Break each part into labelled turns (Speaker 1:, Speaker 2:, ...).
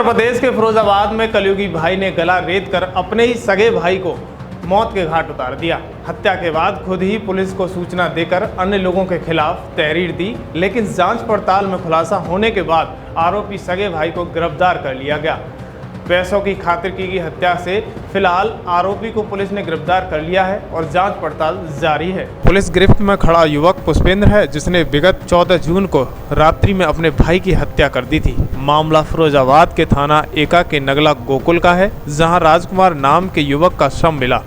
Speaker 1: प्रदेश के फिरोजाबाद में कलयुगी भाई ने गला रेत कर अपने ही सगे भाई को मौत के घाट उतार दिया। हत्या के बाद खुद ही पुलिस को सूचना देकर अन्य लोगों के खिलाफ तहरीर दी, लेकिन जांच पड़ताल में खुलासा होने के बाद आरोपी सगे भाई को गिरफ्तार कर लिया गया। पैसों की खातिर की गई हत्या से फिलहाल आरोपी को पुलिस ने गिरफ्तार कर लिया है और जांच पड़ताल जारी है। पुलिस गिरफ्त में खड़ा युवक पुष्पेंद्र है, जिसने विगत 14 जून को रात्रि में अपने भाई की हत्या कर दी थी। मामला फिरोजाबाद के थाना एका के नगला गोकुल का है, जहां राजकुमार नाम के युवक का शव मिला।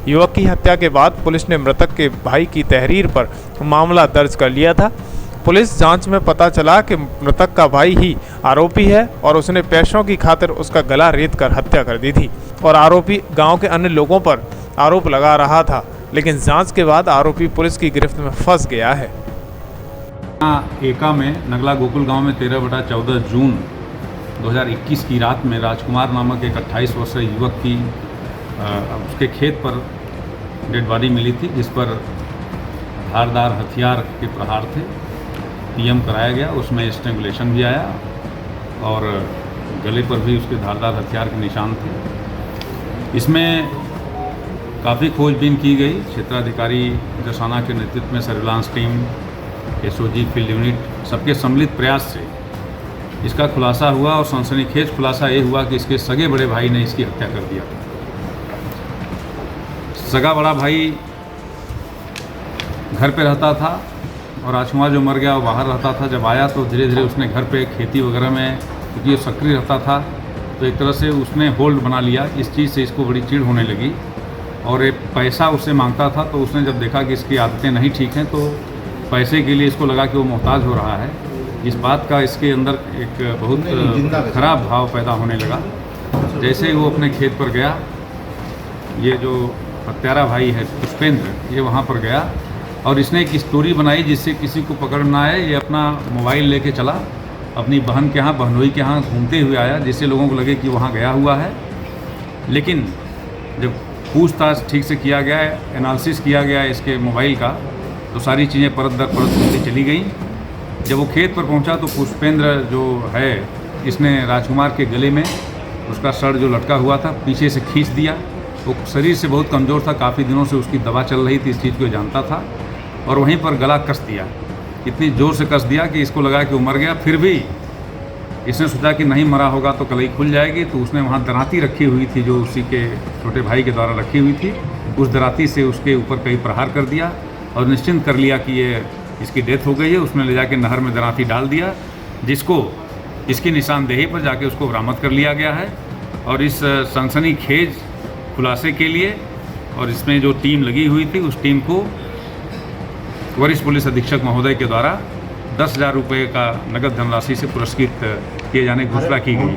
Speaker 1: युवक की हत्या के बाद पुलिस ने मृतक के भाई की तहरीर पर मामला दर्ज कर लिया था। पुलिस जांच में पता चला कि मृतक का भाई ही आरोपी है और उसने पैसों की खातिर उसका गला रेत कर हत्या कर दी थी और आरोपी गांव के अन्य लोगों पर आरोप लगा रहा था, लेकिन जांच के बाद आरोपी पुलिस की गिरफ्त में फंस गया है।
Speaker 2: एका में नगला गोकुल गांव में 13/14 जून 2021 की रात में राजकुमार नामक एक 28 वर्षीय युवक की उसके खेत पर डेड बॉडी मिली थी, जिस पर धारदार हथियार के प्रहार थे। पीएम कराया गया, उसमें स्ट्रैंगुलेशन भी आया और गले पर भी उसके धारदार हथियार के निशान थे। इसमें काफ़ी खोजबीन की गई। क्षेत्राधिकारी जसाना के नेतृत्व में surveillance team, SOG, field unit, सबके सम्मिलित प्रयास से इसका खुलासा हुआ और सनसनीखेज खुलासा ये हुआ कि इसके सगे बड़े भाई ने इसकी हत्या कर दिया। सगा बड़ा भाई घर पे रहता था और राजकुमार जो मर गया वो बाहर रहता था। जब आया तो धीरे धीरे उसने घर पे खेती वगैरह में, क्योंकि ये सक्रिय रहता था, तो एक तरह से उसने होल्ड बना लिया। इस चीज़ से इसको बड़ी चिढ़ होने लगी और एक पैसा उससे मांगता था। तो उसने जब देखा कि इसकी आदतें नहीं ठीक हैं तो पैसे के लिए इसको लगा कि वो मोहताज हो रहा है। इस बात का इसके अंदर एक बहुत खराब भाव पैदा होने लगा। जैसे ही वो अपने खेत पर गया, ये जो हत्यारा भाई है पुष्पेंद्र, ये वहाँ पर गया और इसने एक स्टोरी बनाई जिससे किसी को पकड़ ना आए। ये अपना मोबाइल लेके चला, अपनी बहन के यहाँ, बहनोई के यहाँ घूमते हुए आया, जिससे लोगों को लगे कि वहाँ गया हुआ है। लेकिन जब पूछताछ ठीक से किया गया, एनालिसिस किया गया इसके मोबाइल का, तो सारी चीज़ें परत दर परत होती चली गई। जब वो खेत पर पहुँचा तो पुष्पेंद्र जो है, इसने राजकुमार के गले में उसका सर जो लटका हुआ था पीछे से खींच दिया। वो शरीर से बहुत कमज़ोर था, काफ़ी दिनों से उसकी दवा चल रही थी, इस चीज़ को जानता था, और वहीं पर गला कस दिया। इतनी ज़ोर से कस दिया कि इसको लगा कि वो मर गया। फिर भी इसने सोचा कि नहीं मरा होगा तो कलाई खुल जाएगी, तो उसने वहाँ दराती रखी हुई थी जो उसी के छोटे भाई के द्वारा रखी हुई थी। उस दराती से उसके ऊपर कई प्रहार कर दिया और निश्चिंत कर लिया कि ये इसकी डेथ हो गई है। उसने ले जाके नहर में दराती डाल दिया, जिसको इसकी निशानदेही पर जाके उसको बरामद कर लिया गया है। और इस सनसनीखेज खुलासे के लिए और इसमें जो टीम लगी हुई थी, उस टीम को वरिष्ठ पुलिस अधीक्षक महोदय के द्वारा 10,000 रुपये का नगद धनराशि से पुरस्कृत किए जाने की घोषणा की गई।